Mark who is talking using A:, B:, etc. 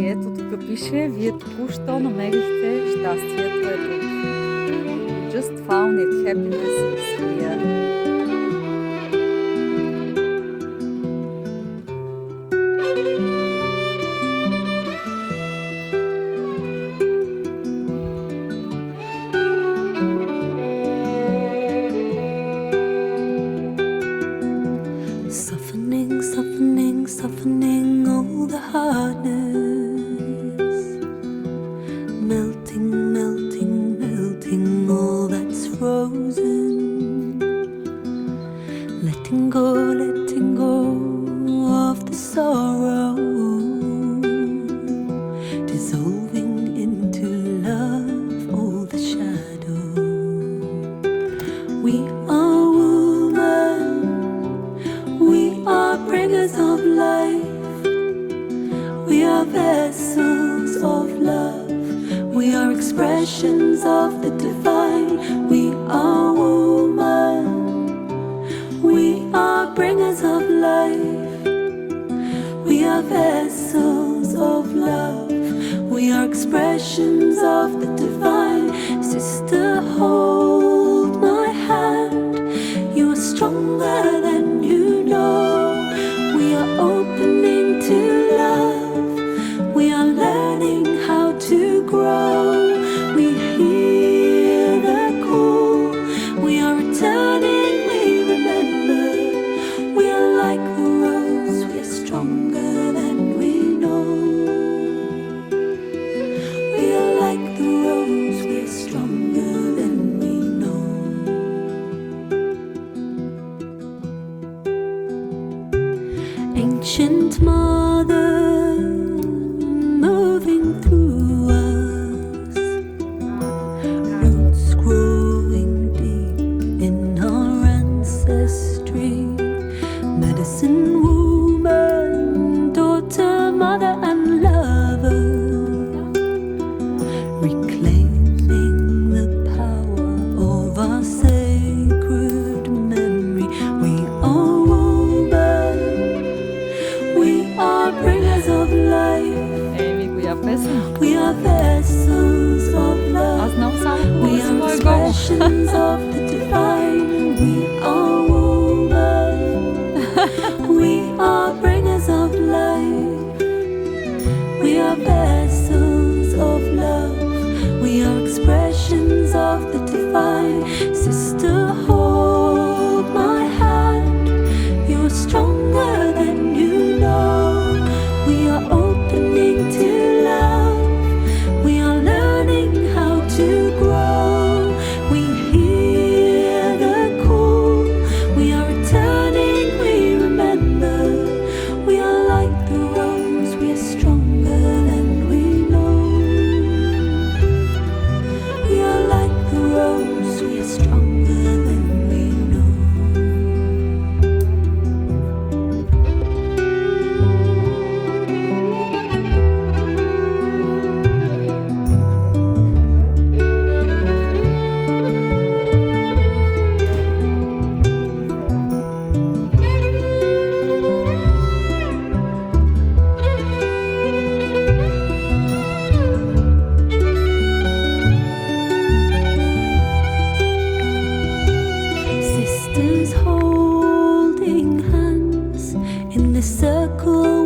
A: И ето тук пише, вие току-що намерихте щастието е тук. You just found it, happiness is here.
B: Softening all the hardness, melting all that's frozen, letting go of the sorrow, dissolving into love all the shadow. We are woman, we are bringers of life, we are vessels of love, we are expressions of the divine. We are woman, we are bringers of life, we are vessels of love, we are expressions of the divine. Sister, hold my hand, you are stronger than you know. We are opening to love, we are learning how to grow. We hear the call, we are returning, we remember. We are like the rose, we are stronger than we know. We are like the rose, we are stronger than we know. Ancient Mother, moving through us, roots growing deep in our ancestry, medicine woman, daughter, mother and lover, reclaiming the power of our sacred memory. We are woman, we are bringers of life,
A: Коя песен?
B: we are vessels of love,
A: Аз знам само
B: we
A: хубаво си
B: are
A: мой гол.
B: expressions of the divine. We are woman, we are bringers of life, we are vessels of love, we are expressions of the divine. Sister, hold my hand, you are stronger than you know. We are opening to love, we are learning how to grow. We hear the call, we are returning, we remember. We are like the rose, we are stronger than we know. We are like the rose, we are stronger than we know. Sisters holding hands in the circle